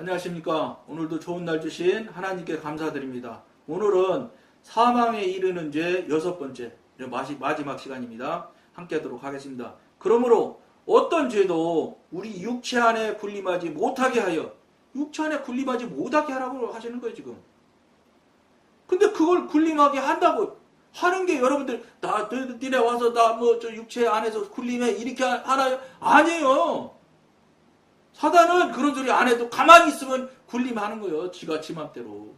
안녕하십니까. 오늘도 좋은 날 주신 하나님께 감사드립니다. 오늘은 사망에 이르는 죄 6번째, 마지막 시간입니다. 함께 하도록 하겠습니다. 그러므로 어떤 죄도 우리 육체 안에 군림하지 못하게 하여, 육체 안에 군림하지 못하게 하라고 하시는 거예요, 지금. 근데 그걸 군림하게 한다고 하는 게 여러분들, 니네 와서 저 육체 안에서 군림해, 이렇게 하나요? 아니에요. 사단은 그런 소리 안 해도 가만히 있으면 군림하는 거예요. 지가 지 맘대로.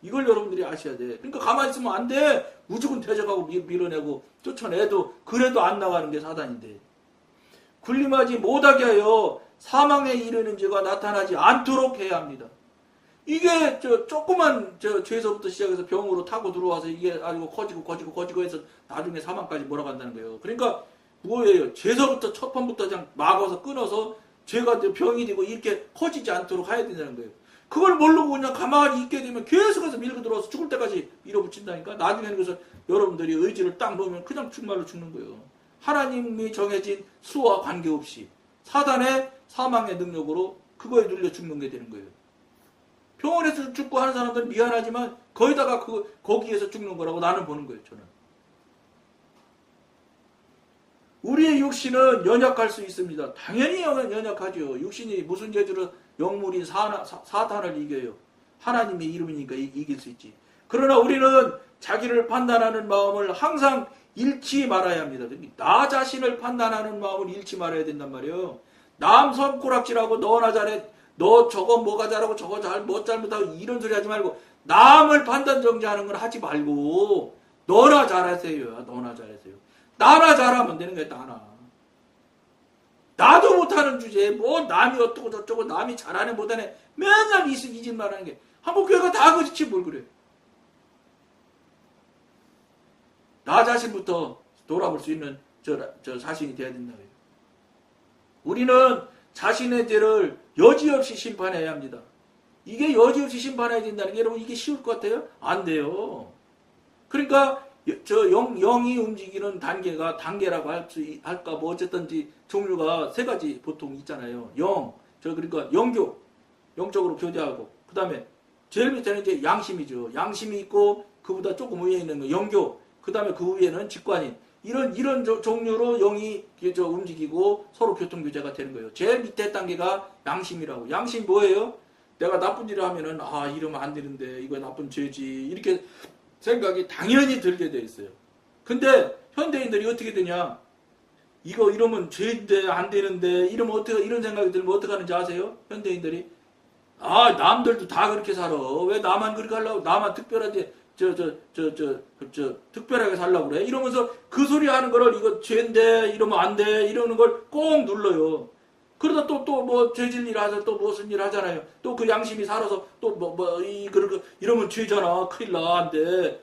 이걸 여러분들이 아셔야 돼. 그러니까 가만히 있으면 안 돼. 무조건 대적하고 밀어내고 쫓아내도 그래도 안 나가는 게 사단인데. 군림하지 못하게 하여 사망에 이르는 죄가 나타나지 않도록 해야 합니다. 이게 조그만 죄에서부터 시작해서 병으로 타고 들어와서 이게 아주 커지고 해서 나중에 사망까지 몰아간다는 거예요. 그러니까 뭐예요? 죄서부터 첫 판부터 그냥 막아서 끊어서 죄가 병이 되고 이렇게 커지지 않도록 해야 된다는 거예요. 그걸 모르고 그냥 가만히 있게 되면 계속해서 밀고 들어와서 죽을 때까지 밀어붙인다니까. 나중에는 그래서 여러분들이 의지를 딱 놓으면 그냥 정말로 죽는 거예요. 하나님이 정해진 수와 관계없이 사단의 사망의 능력으로 그거에 눌려 죽는 게 되는 거예요. 병원에서 죽고 하는 사람들은 미안하지만 거기다가 거기에서 죽는 거라고 나는 보는 거예요. 저는. 우리의 육신은 연약할 수 있습니다. 당연히 연약하죠. 육신이 무슨 재주로 영물인 사탄을 이겨요. 하나님의 이름이니까 이길 수 있지. 그러나 우리는 자기를 판단하는 마음을 항상 잃지 말아야 합니다. 나 자신을 판단하는 마음을 잃지 말아야 된단 말이에요. 남 손가락질하고 너나 잘해, 너 저거 뭐가 잘하고 저거 뭐 잘못하고 이런 소리 하지 말고 남을 판단 정지하는 건 하지 말고 너나 잘하세요. 너나 잘하세요. 나나 잘하면 되는 거야. 나도 못하는 주제에 뭐 남이 어떻고 저쩌고 남이 잘하네 못하네 맨날 이 짓만 하는 게 한국교회가 다 그렇지 뭘 그래. 나 자신부터 돌아볼 수 있는 저 자신이 돼야 된다. 우리는 자신의 죄를 여지없이 심판해야 합니다. 이게 여지없이 심판해야 된다는 게 여러분 이게 쉬울 것 같아요? 안 돼요. 그러니까 영이 움직이는 단계라고 할까 뭐 어쨌든지 종류가 세 가지 보통 있잖아요. 그러니까 영적으로 교제하고 그 다음에 제일 밑에는 이제 양심이죠. 양심이 있고 그보다 조금 위에 있는 거 영교. 그 다음에 그 위에는 직관인. 이런 종류로 영이 움직이고 서로 교통교제가 되는 거예요. 제일 밑에 단계가 양심이라고. 양심 뭐예요? 내가 나쁜 일을 하면은 이러면 안 되는데 이거 나쁜 죄지 이렇게 생각이 당연히 들게 돼 있어요. 근데 현대인들이 어떻게 되냐? 이거 이러면 죄인데 안 되는데 이러면 이런 생각이 들면 어떻게 하는지 아세요? 현대인들이 남들도 다 그렇게 살아. 왜 나만 그렇게 하려고? 나만 특별하게 특별하게 살라고 그래? 이러면서 그 소리 하는 거를 이거 죄인데 이러면 안 돼 이러는 걸 꼭 눌러요. 그러다 또 뭐 죄질 일 하자 또 무슨 일 하잖아요. 또 그 양심이 살아서 또 이러면 죄잖아. 큰일 나. 안 돼.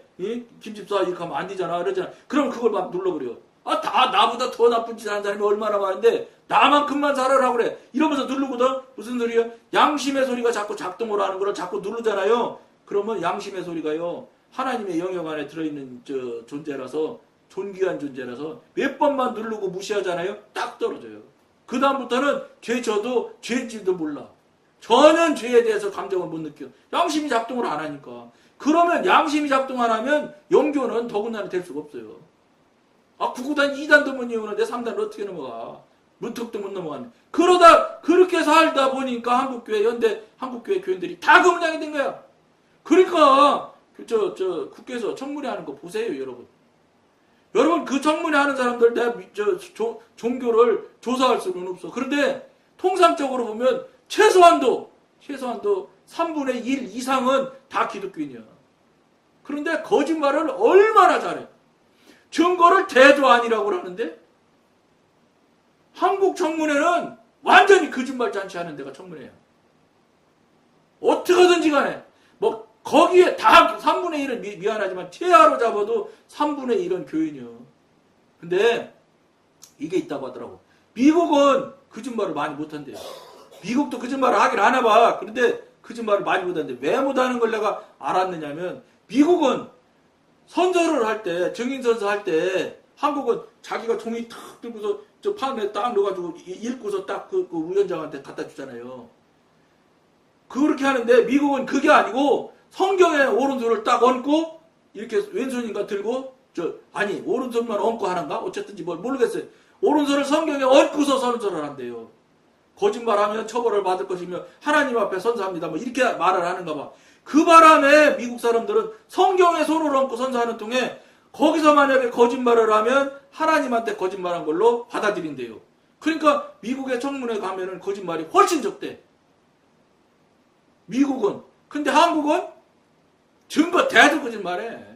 김집사 이렇게 하면 안 되잖아. 그러잖아. 그럼 그걸 막 눌러버려. 다 나보다 더 나쁜 짓 하는 사람이 얼마나 많은데 나만큼만 살아라고 그래. 이러면서 누르거든. 무슨 소리야? 양심의 소리가 자꾸 작동을 하는 거를 자꾸 누르잖아요. 그러면 양심의 소리가요. 하나님의 영역 안에 들어있는 존재라서 존귀한 존재라서 몇 번만 누르고 무시하잖아요. 딱 떨어져요. 그 다음부터는 죄 져도 죄인지도 몰라. 전혀 죄에 대해서 감정을 못 느껴. 양심이 작동을 안 하니까. 그러면 양심이 작동 안 하면 영교는 더군다나 될 수가 없어요. 구구단 2단도 못 이루는데 3단을 어떻게 넘어가. 문턱도 못 넘어가네. 그러다 그렇게 살다 보니까 한국교회 교인들이 다 그 모양이 된 거야. 그러니까 국회에서 청문회 하는 거 보세요, 여러분. 여러분 그 청문회 하는 사람들 내가 종교를 조사할 수는 없어. 그런데 통상적으로 보면 최소한도 3분의 1 이상은 다 기독교인이야. 그런데 거짓말을 얼마나 잘해. 증거를 대도 아니라고 하는데 한국 청문회는 완전히 거짓말 잔치 하는 데가 청문회야. 어떻게든지 간에 거기에 다 3분의 1은 미안하지만 최하로 잡아도 3분의 1은 교인이요. 근데 이게 있다고 하더라고. 미국은 거짓말을 많이 못한대요. 미국도 거짓말을 하긴 하나 봐. 그런데 거짓말을 많이 못하는데 왜 못하는 걸 내가 알았느냐면 미국은 선서를 할 때 증인선서 할 때 한국은 자기가 종이 탁 들고서 저 판에 딱 넣어가지고 읽고서 딱 그 위원장한테 갖다 주잖아요. 그렇게 하는데 미국은 그게 아니고 성경에 오른손을 딱 얹고 이렇게 왼손인가 들고 아니 오른손만 얹고 하는가? 어쨌든지 뭘 모르겠어요. 오른손을 성경에 얹고서 선서를 한대요. 거짓말하면 처벌을 받을 것이며 하나님 앞에 선서합니다. 뭐 이렇게 말을 하는가 봐. 그 바람에 미국 사람들은 성경에 손을 얹고 선서하는 통에 거기서 만약에 거짓말을 하면 하나님한테 거짓말한 걸로 받아들인대요. 그러니까 미국의 청문회 가면은 거짓말이 훨씬 적대. 미국은. 근데 한국은 증거 대도 거짓말해.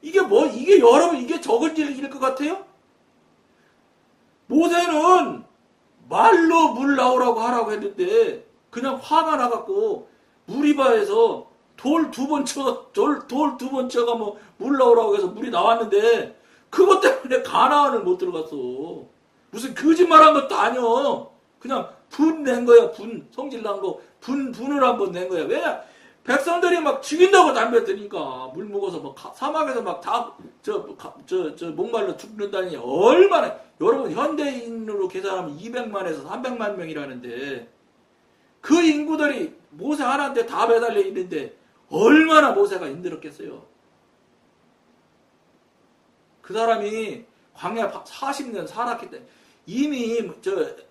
이게 여러분 이게 적은 일일 것 같아요? 모세는 말로 물 나오라고 하라고 했는데 그냥 화가 나갖고 무리바에서 돌 두 번 쳐가 뭐 물 나오라고 해서 물이 나왔는데 그것 때문에 가나안을 못 들어갔어. 무슨 거짓말한 것도 아니여. 그냥 분 낸 거야. 성질 난 거. 분을 한번 낸 거야. 왜냐? 백성들이 막 죽인다고 담배 드니까 물 먹어서 막 사막에서 막 다 목말라 죽는다니 얼마나. 여러분 현대인으로 계산하면 200만에서 300만 명이라는데 그 인구들이 모세 하나한테 다 매달려 있는데 얼마나 모세가 힘들었겠어요. 그 사람이 광야 40년 살았기 때문에 이미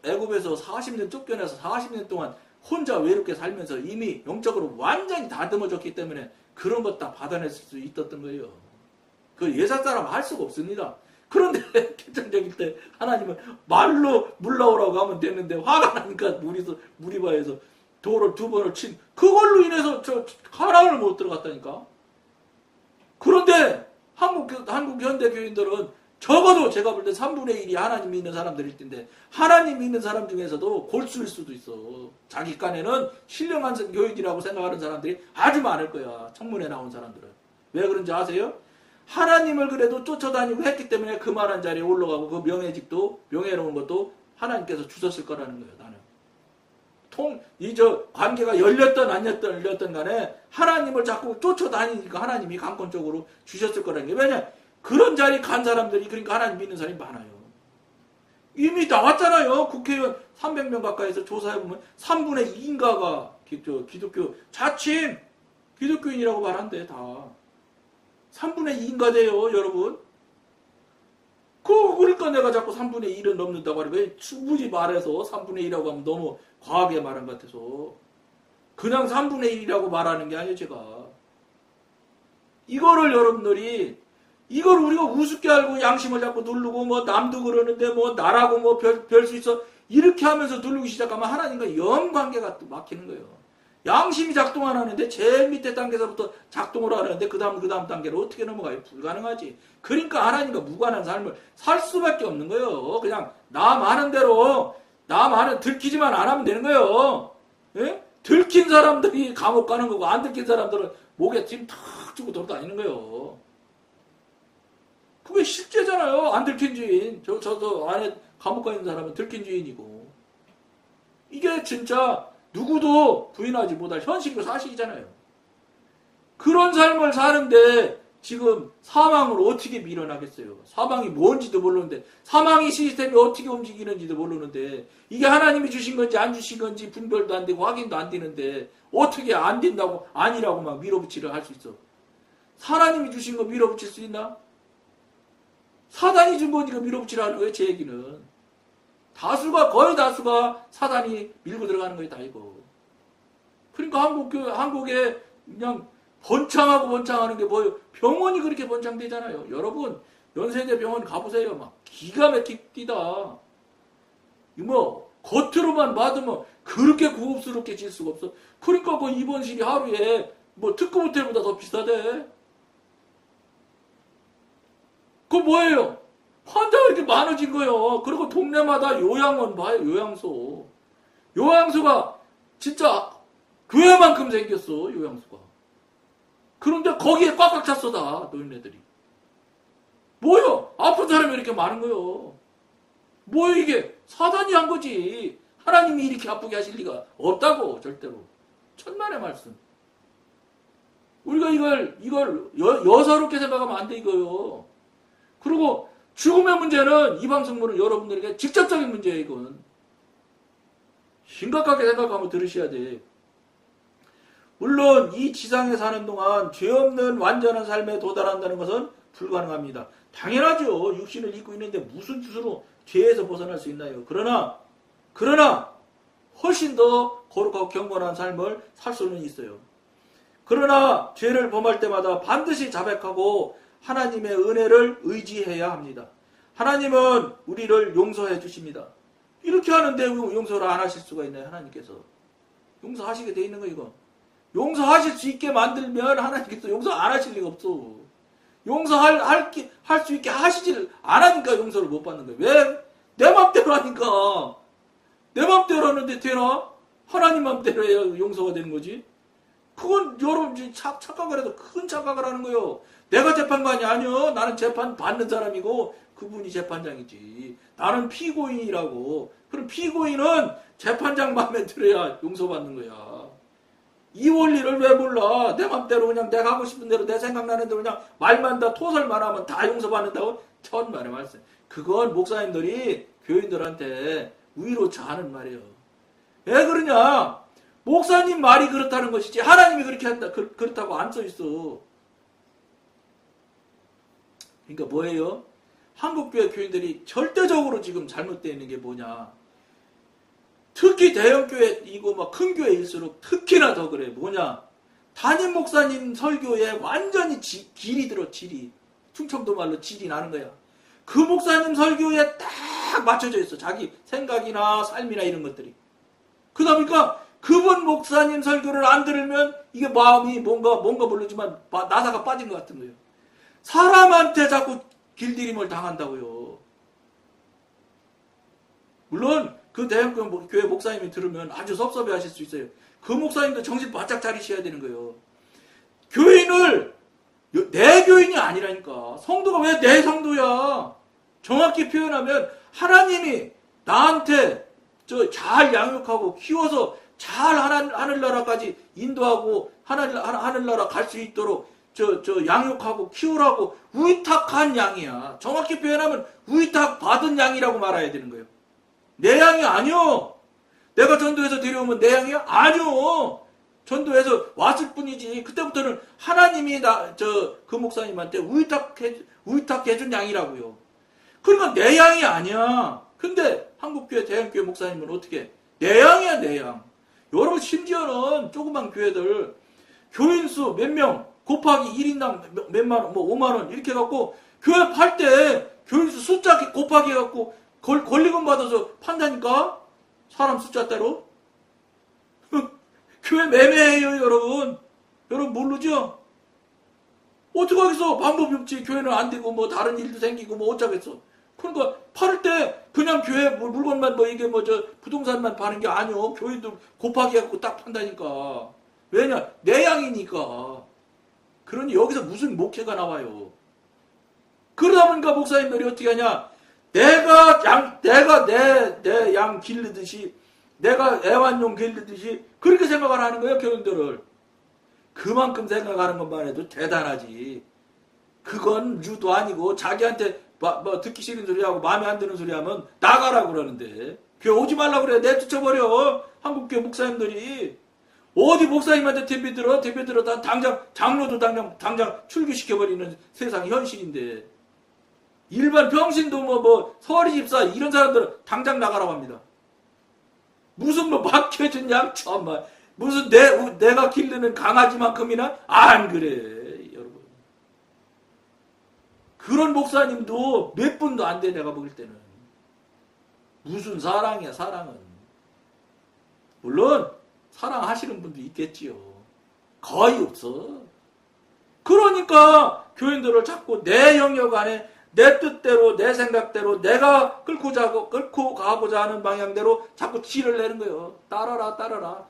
애굽에서 40년 쫓겨나서 40년 동안 혼자 외롭게 살면서 이미 영적으로 완전히 다듬어졌기 때문에 그런 것 다 받아낼 수 있었던 거예요. 그 예사 사람 할 수가 없습니다. 그런데 결정적일 때 하나님은 말로 물 나오라고 하면 됐는데 화가 나니까 무리바에서 돌을 두 번을 친 그걸로 인해서 가나안을 못 들어갔다니까. 그런데 한국 현대 교인들은 적어도 제가 볼 때 3분의 1이 하나님 믿는 사람들일 텐데 하나님 믿는 사람 중에서도 골수일 수도 있어. 자기 간에는 신령한 교인이라고 생각하는 사람들이 아주 많을 거야. 청문회 나온 사람들은. 왜 그런지 아세요? 하나님을 그래도 쫓아다니고 했기 때문에 그만한 자리에 올라가고 그 명예로운 것도 하나님께서 주셨을 거라는 거예요. 나는. 관계가 열렸던 안 열렸던 간에 하나님을 자꾸 쫓아다니니까 하나님이 강권적으로 주셨을 거라는 게. 왜냐? 그런 자리 간 사람들이 그러니까 하나님 믿는 사람이 많아요. 이미 나왔잖아요. 국회의원 300명 가까이서 조사해보면 3분의 2인가가 기독교 자칭 기독교인이라고 말한대. 다 3분의 2인가 돼요. 여러분. 그러니까 내가 자꾸 3분의 1은 넘는다고 하니까 충분히 말해서 3분의 1이라고 하면 너무 과하게 말한 것 같아서 그냥 3분의 1이라고 말하는 게 아니에요. 제가 이거를 여러분들이 이걸 우리가 우습게 알고 양심을 자꾸 누르고 뭐 남도 그러는데 뭐 나라고 뭐 별 수 있어 이렇게 하면서 누르기 시작하면 하나님과 영 관계가 또 막히는 거예요. 양심이 작동 안 하는데 제일 밑에 단계에서부터 작동을 하는데 그 다음 단계로 어떻게 넘어가요? 불가능하지. 그러니까 하나님과 무관한 삶을 살 수밖에 없는 거예요. 그냥 나 많은 대로 들키지만 안 하면 되는 거예요. 예? 들킨 사람들이 감옥 가는 거고 안 들킨 사람들은 목에 짐 탁 주고 돌아다니는 거예요. 그게 실제잖아요. 안 들킨 주인. 저도 안에 감옥 가 있는 사람은 들킨 주인이고. 이게 진짜 누구도 부인하지 못할 현실이고 사실이잖아요. 그런 삶을 사는데 지금 사망으로 어떻게 밀어나겠어요. 사망이 뭔지도 모르는데 사망의 시스템이 어떻게 움직이는지도 모르는데 이게 하나님이 주신 건지 안 주신 건지 분별도 안 되고 확인도 안 되는데 어떻게 안 된다고 아니라고 막 밀어붙이를 할 수 있어. 하나님이 주신 거 밀어붙일 수 있나? 사단이 준 거니까 밀어붙이라는 거예요. 제 얘기는. 거의 다수가 사단이 밀고 들어가는 거예요. 다 이거. 그러니까 한국에 그냥 번창하는 게 뭐예요? 병원이 그렇게 번창되잖아요. 여러분 연세대 병원 가보세요. 막 기가 막히다. 뭐 겉으로만 받으면 그렇게 고급스럽게 질 수가 없어. 그러니까 그 입원실이 하루에 뭐 특급 호텔보다 더 비싸대. 그거 뭐예요? 환자가 이렇게 많아진 거예요. 그리고 동네마다 요양원 봐요. 요양소. 요양소가 진짜 교회만큼 생겼어. 요양소가. 그런데 거기에 꽉꽉 찼어 다. 노인네들이. 뭐요? 아픈 사람이 이렇게 많은 거요. 뭐요 이게? 사단이 한 거지. 하나님이 이렇게 아프게 하실 리가 없다고. 절대로. 천만의 말씀. 우리가 이걸 여사롭게 생각하면 안 돼 이거요. 그리고 죽음의 문제는 이 방송물은 여러분들에게 직접적인 문제예요. 이건 심각하게 생각하면 들으셔야 돼. 물론 이 지상에 사는 동안 죄 없는 완전한 삶에 도달한다는 것은 불가능합니다. 당연하죠. 육신을 입고 있는데 무슨 뜻으로 죄에서 벗어날 수 있나요? 그러나 훨씬 더 거룩하고 경건한 삶을 살 수는 있어요. 그러나 죄를 범할 때마다 반드시 자백하고 하나님의 은혜를 의지해야 합니다. 하나님은 우리를 용서해 주십니다. 이렇게 하는데 용서를 안 하실 수가 있나요? 하나님께서. 용서하시게 돼 있는 거 이거. 용서하실 수 있게 만들면 하나님께서 용서 안 하실 리가 없어. 용서할 수 있게 하시질 안 하니까 용서를 못 받는 거예요. 왜? 내 맘대로 하니까. 내 맘대로 하는데 되나? 하나님 맘대로 해야 용서가 되는 거지. 그건 여러분 착각을 해도 큰 착각을 하는 거예요. 내가 재판관이 아니요. 나는 재판 받는 사람이고 그분이 재판장이지. 나는 피고인이라고. 그럼 피고인은 재판장 마음에 들어야 용서받는 거야. 이 원리를 왜 몰라? 내 맘대로 그냥 내가 하고 싶은 대로 내 생각나는 대로 그냥 말만 다 토설만 하면 다 용서받는다고? 천만의 말씀. 그건 목사님들이 교인들한테 위로차 하는 말이에요. 왜 그러냐? 목사님 말이 그렇다는 것이지 하나님이 그렇게 한다 그렇다고 안 써있어. 그러니까 뭐예요? 한국교회 교인들이 절대적으로 지금 잘못되어 있는 게 뭐냐? 특히 대형교회 이고 막 큰 교회일수록 특히나 더 그래. 뭐냐? 담임 목사님 설교에 완전히 질이 들어. 질이. 충청도 말로 질이 나는 거야. 그 목사님 설교에 딱 맞춰져 있어. 자기 생각이나 삶이나 이런 것들이. 그러다 보니까 그분 목사님 설교를 안 들으면 이게 마음이 뭔가 모르지만 나사가 빠진 것 같은 거예요. 사람한테 자꾸 길들임을 당한다고요. 물론 그 대형교회 목사님이 들으면 아주 섭섭해 하실 수 있어요. 그 목사님도 정신 바짝 차리셔야 되는 거예요. 교인을 내 교인이 아니라니까. 성도가 왜 내 성도야? 정확히 표현하면 하나님이 나한테 잘 양육하고 키워서 잘 하늘나라까지 인도하고 하늘나라 갈 수 있도록 양육하고 키우라고 위탁한 양이야. 정확히 표현하면 위탁 받은 양이라고 말해야 되는 거예요. 내 양이 아니요. 내가 전도해서 데려오면 내 양이야? 아니요. 전도해서 왔을 뿐이지. 그때부터는 하나님이 그 목사님한테 위탁해준 양이라고요. 그러니까 내 양이 아니야. 근데 한국교회 대형교회 목사님은 어떻게? 내 양이야, 내 양. 여러분 심지어는 조그만 교회들 교인수 몇 명 곱하기 1인당 몇만 원, 5만 원 이렇게 해갖고 교회 팔 때 교인수 숫자 곱하기 해갖고 권리금 받아서 판다니까? 사람 숫자 따로? 교회 매매해요, 여러분. 여러분 모르죠? 어떻게 하겠어? 방법이 없지. 교회는 안 되고 뭐 다른 일도 생기고 뭐 어쩌겠어. 그러니까 팔을 때 그냥 교회 물건만 이게 부동산만 파는 게 아니오. 교회도 곱하기 해갖고 딱 판다니까. 왜냐? 내 양이니까. 그러니 여기서 무슨 목회가 나와요. 그러다 보니까 목사님들이 어떻게 하냐? 내가 내 양 기르듯이, 내가 애완용 기르듯이, 그렇게 생각을 하는 거예요, 교인들을. 그만큼 생각하는 것만 해도 대단하지. 그건 유도 아니고, 자기한테 듣기 싫은 소리 하고, 마음에 안 드는 소리 하면 나가라고 그러는데, 교회 오지 말라고 그래. 내쫓아버려. 한국교회 목사님들이. 어디 목사님한테 대표 들어 당장, 장로도 당장 출교시켜버리는 세상 현실인데. 일반 병신도 서리 집사 이런 사람들은 당장 나가라고 합니다. 무슨 막혀준 양 참말 무슨 내가 기르는 강아지만큼이나 안 그래 여러분. 그런 목사님도 몇 분도 안 돼 내가 보길 때는. 무슨 사랑이야 사랑은. 물론 사랑하시는 분도 있겠지요. 거의 없어. 그러니까 교인들을 자꾸 내 영역 안에 내 뜻대로, 내 생각대로, 내가 끌고 가고자 하는 방향대로 자꾸 지를 내는 거예요. 따라라,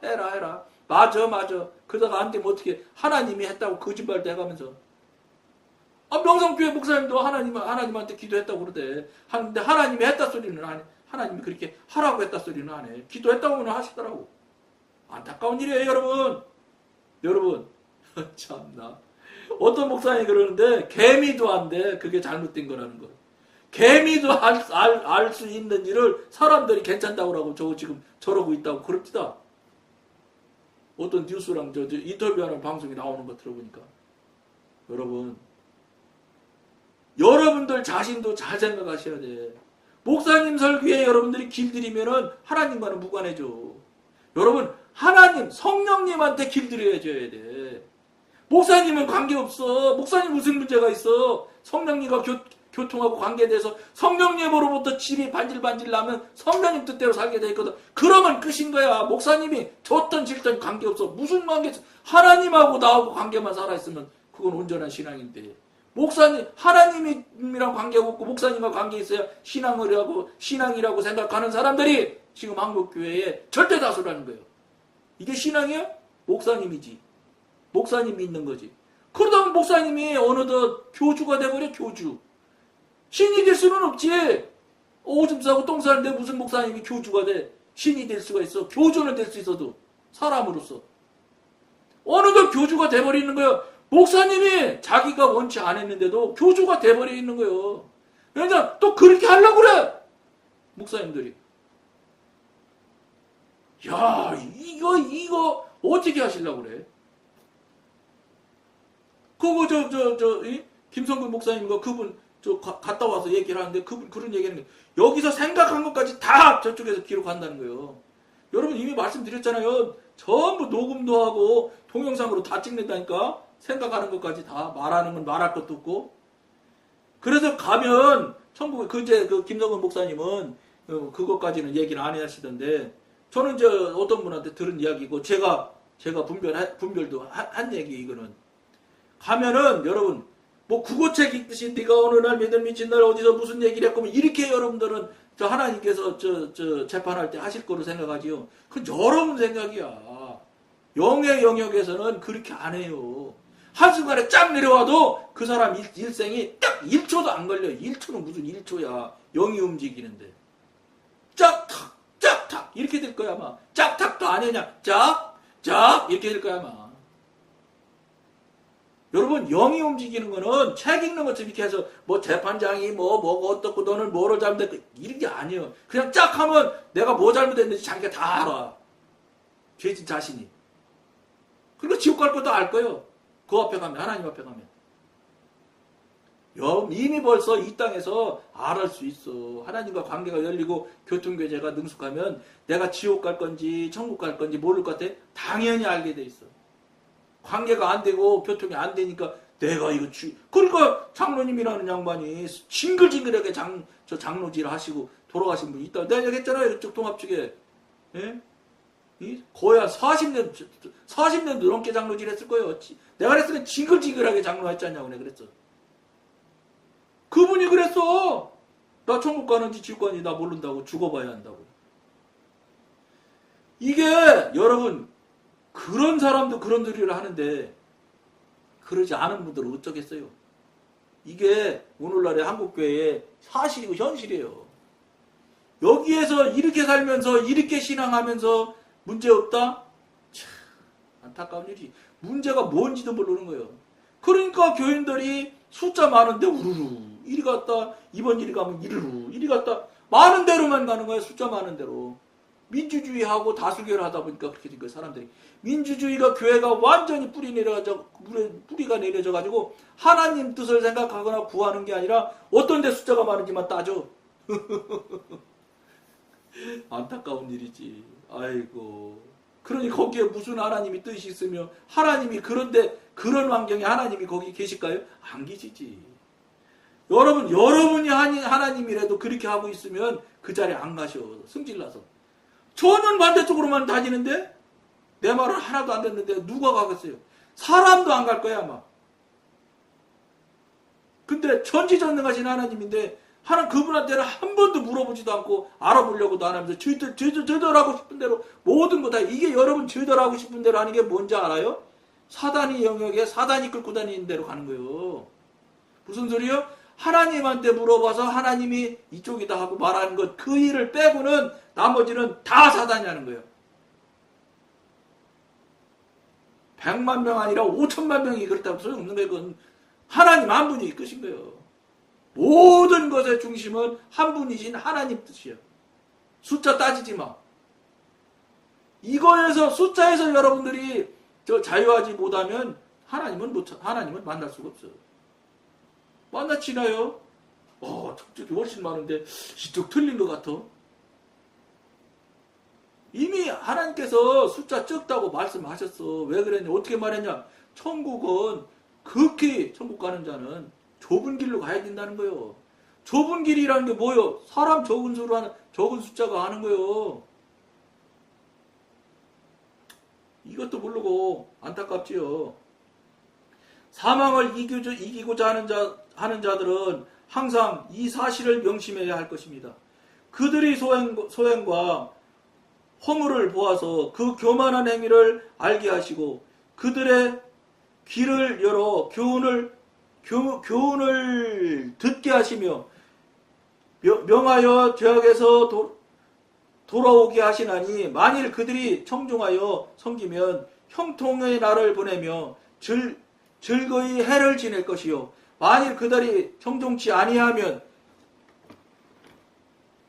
해라. 맞아. 그러다가 안 되면 어떻게 하나님이 했다고 거짓말 대가면서. 명성교회 목사님도 하나님한테 기도했다고 그러대. 근데 하나님이 했다 소리는 안 해. 하나님이 그렇게 하라고 했다 소리는 안 해. 기도했다고는 하시더라고. 안타까운 일이에요, 여러분. 참나. 어떤 목사님이 그러는데 개미도 안 돼. 그게 잘못된 거라는 거. 개미도 알 수 있는 일을 사람들이 괜찮다고 하고 지금 저러고 있다고 그럽니다. 어떤 뉴스랑 저 인터뷰하는 방송이 나오는 거 들어보니까. 여러분들 자신도 잘 생각하셔야 돼. 목사님 설교에 여러분들이 길들이면은 하나님과는 무관해져. 여러분, 하나님, 성령님한테 길들여줘야 돼. 목사님은 관계없어. 목사님 무슨 문제가 있어. 성령님과 교통하고 관계돼서 성령님으로부터 집이 반질반질 나면 성령님 뜻대로 살게 돼 있거든. 그러면 끝인 거야. 목사님이 줬던 질던 관계없어. 무슨 관계? 하나님하고 나하고 관계만 살아있으면 그건 온전한 신앙인데. 목사님, 하나님이랑 관계가 없고 목사님과 관계 있어야 신앙이라고 생각하는 사람들이 지금 한국교회에 절대 다수라는 거예요. 이게 신앙이야? 목사님이지. 목사님이 있는 거지. 그러다 보면 목사님이 어느덧 교주가 돼버려, 교주. 신이 될 수는 없지. 오줌 싸고 똥 싸는데 무슨 목사님이 교주가 돼. 신이 될 수가 있어. 교주는 될 수 있어도. 사람으로서. 어느덧 교주가 돼버리는 거예요. 목사님이 자기가 원치 않았는데도 교주가 돼버려 있는 거예요. 왜냐? 또 그렇게 하려고 그래. 목사님들이. 야, 이거 어떻게 하시려고 그래? 그거 김성근 목사님과 그분 갔다 와서 얘기를 하는데 그분 그런 얘기하는 거예요. 여기서 생각한 것까지 다 저쪽에서 기록한다는 거예요. 여러분 이미 말씀드렸잖아요. 전부 녹음도 하고 동영상으로 다 찍는다니까. 생각하는 것까지 다 말하는 건 말할 것도 없고. 그래서 가면 천국에 그 김성근 목사님은 그것까지는 얘기를 안 하시던데 저는 어떤 분한테 들은 이야기고 제가 분별도 한 얘기 이거는. 가면은 여러분 뭐 국어책 읽듯이 네가 어느 날 믿음 미친 날 어디서 무슨 얘기를 했고 이렇게 여러분들은 하나님께서 재판할 때 하실 거로 생각하지요. 그건 여러분 생각이야. 영의 영역에서는 그렇게 안 해요. 한순간에 쫙 내려와도 그 사람 일생이 딱 1초도 안 걸려. 1초는 무슨 1초야. 영이 움직이는데. 짝탁 짝탁 이렇게 될 거야 아마. 짝탁도 안 해냐. 짝 이렇게 될 거야 아마. 여러분 영이 움직이는 거는 책 읽는 것처럼 이렇게 해서 뭐 재판장이 뭐가 어떻고 너는 뭐를 잘못했고 이런 게 아니에요. 그냥 짝 하면 내가 뭐 잘못했는지 자기가 다 알아. 죄진 자신이. 그리고 지옥 갈 것도 알 거예요. 그 앞에 가면, 하나님 앞에 가면. 이미 벌써 이 땅에서 알을 수 있어. 하나님과 관계가 열리고 교통교제가 능숙하면 내가 지옥 갈 건지 천국 갈 건지 모를 것 같아? 당연히 알게 돼 있어. 관계가 안 되고 교통이 안 되니까 내가 이거 그러니까 장로님이라는 양반이 징글징글하게 장로질 하시고 돌아가신 분이 있다. 내가 얘기했잖아요. 이쪽 동합 측에. 예? 거의 한 40년 넘게 장로질 했을 거예요. 내가 그랬으면 징글징글하게 장로했지 않냐고 내가 그랬어. 그분이 그랬어. 나 천국 가는지 지옥 가는지 나 모른다고. 죽어봐야 한다고. 이게 여러분 그런 사람도 그런 소리를 하는데 그러지 않은 분들은 어쩌겠어요. 이게 오늘날의 한국교회의 사실이고 현실이에요. 여기에서 이렇게 살면서 이렇게 신앙하면서 문제없다? 참 안타까운 일이지. 문제가 뭔지도 모르는 거예요. 그러니까 교인들이 숫자 많은데 우르르 이리 갔다 이번 일이 가면 이르르 이리 갔다 많은 대로만 가는 거예요. 숫자 많은 대로. 민주주의하고 다수결을 하다 보니까 그렇게 된 거예요. 사람들이. 민주주의가 교회가 완전히 뿌리가 내려져 가지고 하나님 뜻을 생각하거나 구하는 게 아니라 어떤 데 숫자가 많은지만 따져. 안타까운 일이지. 아이고. 그러니 거기에 무슨 하나님이 뜻이 있으며 하나님이 그런데 그런 환경에 하나님이 거기 계실까요? 안 계시지. 여러분이 하나님이라도 그렇게 하고 있으면 그 자리에 안 가셔. 승질나서. 전혀 반대쪽으로만 다니는데 내 말은 하나도 안 듣는데 누가 가겠어요? 사람도 안 갈 거야 아마. 근데 전지전능하신 하나님인데 그분한테는 한 번도 물어보지도 않고 알아보려고도 안 하면서 저들 하고 싶은 대로 모든 거 다 이게 여러분 저들 하고 싶은 대로 하는 게 뭔지 알아요? 사단이 영역에 사단이 끌고 다니는 대로 가는 거예요. 무슨 소리요? 하나님한테 물어봐서 하나님이 이쪽이다 하고 말하는 것 그 일을 빼고는 나머지는 다 사단이 하는 거예요. 100만 명 아니라 5천만 명이 그렇다고 소용없는 거예요. 그건 하나님 한 분이 이끄신 거예요. 모든 것의 중심은 한 분이신 하나님 뜻이에요. 숫자 따지지 마. 이거에서 숫자에서 여러분들이 자유하지 못하면 하나님은 만날 수가 없어요. 만나치나요? 적절히 훨씬 많은데 이쪽 틀린 것 같아. 이미 하나님께서 숫자 적다고 말씀하셨어. 왜 그랬냐? 어떻게 말했냐? 천국은 극히 천국 가는 자는 좁은 길로 가야 된다는 거예요. 좁은 길이라는 게 뭐예요? 사람 적은 수로 하는 적은 숫자가 하는 거예요. 이것도 모르고 안타깝지요. 사망을 이기고자 하는 자들은 항상 이 사실을 명심해야 할 것입니다. 그들의 소행과 허물을 보아서 그 교만한 행위를 알게 하시고 그들의 귀를 열어 교훈을 듣게 하시며 명하여 죄악에서 돌아오게 하시나니 만일 그들이 청종하여 섬기면 형통의 날을 보내며 즐거이 해를 지낼 것이요 만일 그들이 청종치 아니하면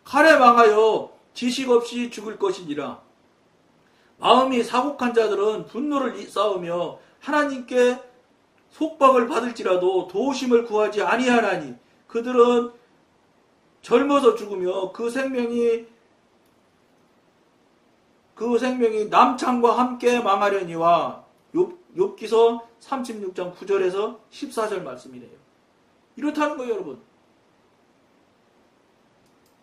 칼에 망하여 지식 없이 죽을 것이니라. 마음이 사곡한 자들은 분노를 쌓으며 하나님께 속박을 받을지라도 도우심을 구하지 아니하나니 그들은 젊어서 죽으며 그 생명이 남창과 함께 망하려니와 욥기서 36장 9절에서 14절 말씀이래요. 이렇다는 거예요, 여러분.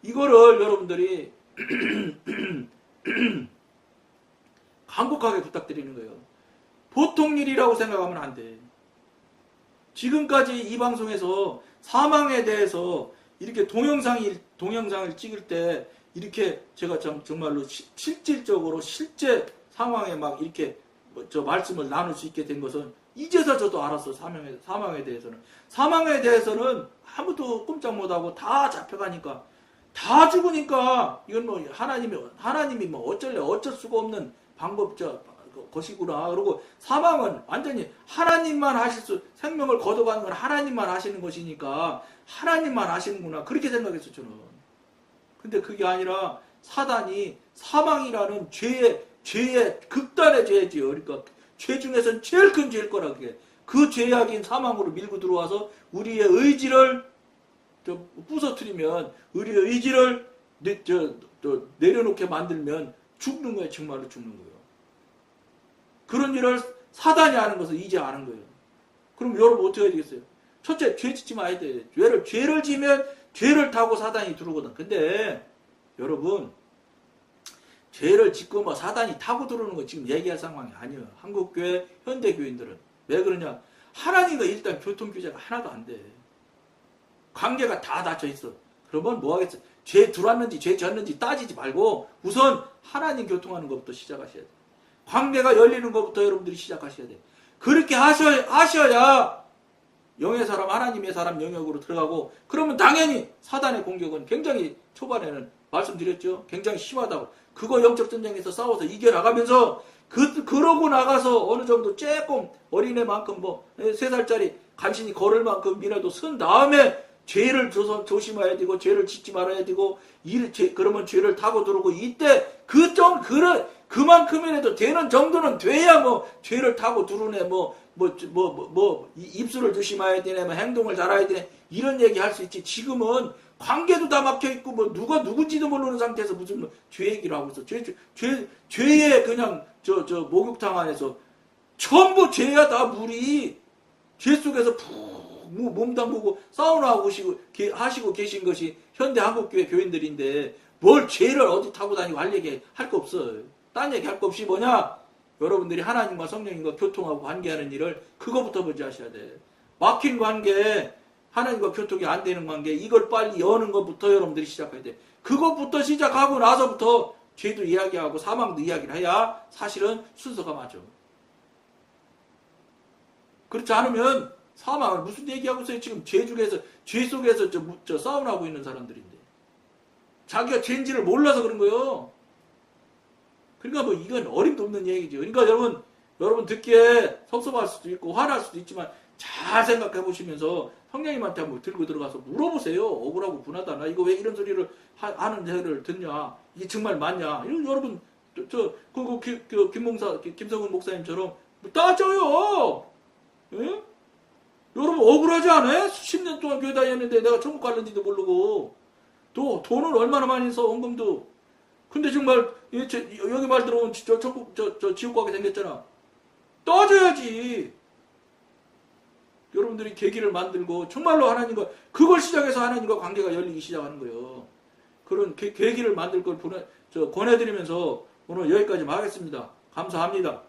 이거를 여러분들이 간곡하게 부탁드리는 거예요. 보통 일이라고 생각하면 안 돼. 지금까지 이 방송에서 사망에 대해서 이렇게 동영상을 찍을 때 이렇게 제가 정말로 실질적으로 실제 상황에 막 이렇게 말씀을 나눌 수 있게 된 것은 이제서 저도 알았어요. 사망에 대해서는. 사망에 대해서는 아무도 꼼짝 못하고 다 잡혀가니까 다 죽으니까 이건 뭐 하나님이 뭐 어쩔 수가 없는 것이구나. 그리고 사망은 완전히 하나님만 생명을 거둬가는 건 하나님만 하시는 것이니까 하나님만 하시는구나. 그렇게 생각했어요, 저는. 근데 그게 아니라 사단이 사망이라는 죄의 극단의 죄지요. 그러니까 죄 중에서는 제일 큰 죄일 거라 그게. 그 죄악인 사망으로 밀고 들어와서 우리의 의지를 부서뜨리면 우리의 의지를 내려놓게 만들면 죽는 거예요. 정말로 죽는 거예요. 그런 일을 사단이 하는 것을 이제 아는 거예요. 그럼 여러분 어떻게 해야 되겠어요? 첫째, 죄 짓지 마야 돼. 죄를 지면 죄를 타고 사단이 들어오거든. 근데 여러분 죄를 짓고 뭐 사단이 타고 들어오는 거 지금 얘기할 상황이 아니에요. 한국교회 현대교인들은. 왜 그러냐? 하나님과 일단 교통규제가 하나도 안 돼. 관계가 다 닫혀 있어. 그러면 뭐 하겠어? 죄 들어왔는지 죄 졌는지 따지지 말고 우선 하나님 교통하는 것부터 시작하셔야 돼. 관계가 열리는 것부터 여러분들이 시작하셔야 돼. 그렇게 하셔야 영의 사람, 하나님의 사람 영역으로 들어가고, 그러면 당연히 사단의 공격은 굉장히 초반에는 말씀드렸죠. 굉장히 심하다고. 그거 영적 전쟁에서 싸워서 이겨나가면서 그러고 나가서 어느 정도 조금 어린애만큼 3살짜리 간신히 걸을 만큼이라도 쓴 다음에 죄를 조심해야 되고 죄를 짓지 말아야 되고 그러면 죄를 타고 들어오고 이때 그만큼이라도 되는 정도는 돼야 죄를 타고 들어오네 입술을 조심해야 되네 행동을 잘해야 되네 이런 얘기 할 수 있지. 지금은 관계도 다 막혀있고 누가 누군지도 모르는 상태에서 무슨 죄 얘기를 하고 있어. 죄의 그냥 목욕탕 안에서 전부 죄야. 다 물이 죄 속에서 푹 몸 담그고 사우나 하시고 계신 것이 현대 한국교회 교인들인데 뭘 죄를 어디 타고 다니고 할 얘기 할 거 없어요. 딴 얘기 할 거 없이 뭐냐? 여러분들이 하나님과 성령님과 교통하고 관계하는 일을 그거부터 먼저 하셔야 돼. 막힌 관계, 하나님과 교통이 안 되는 관계, 이걸 빨리 여는 것부터 여러분들이 시작해야 돼. 그것부터 시작하고 나서부터 죄도 이야기하고 사망도 이야기를 해야 사실은 순서가 맞아. 그렇지 않으면 사망을 무슨 얘기하고 있어요? 지금 죄 속에서 싸움하고 있는 사람들인데. 자기가 죄인지를 몰라서 그런 거예요. 그러니까 이건 어림도 없는 얘기죠. 그러니까 여러분 듣기에 섭섭할 수도 있고 화날 수도 있지만 잘 생각해 보시면서 성령님한테 한번 들고 들어가서 물어보세요. 억울하고 분하다. 나 이거 왜 이런 소리를 하는 데를 듣냐? 이게 정말 맞냐? 이런 여러분 김성근 목사님처럼 따져요. 예? 여러분 억울하지 않아요? 10년 동안 교회 다녔는데 내가 천국 갈는지도 모르고 또 돈을 얼마나 많이 써 원금도. 근데 정말 여기 말 들어오면 천국 지옥 가게 생겼잖아. 따져야지. 여러분들이 계기를 만들고 정말로 하나님과 그걸 시작해서 하나님과 관계가 열리기 시작하는 거예요. 그런 계기를 만들 걸 권해드리면서 오늘 여기까지 하겠습니다. 감사합니다.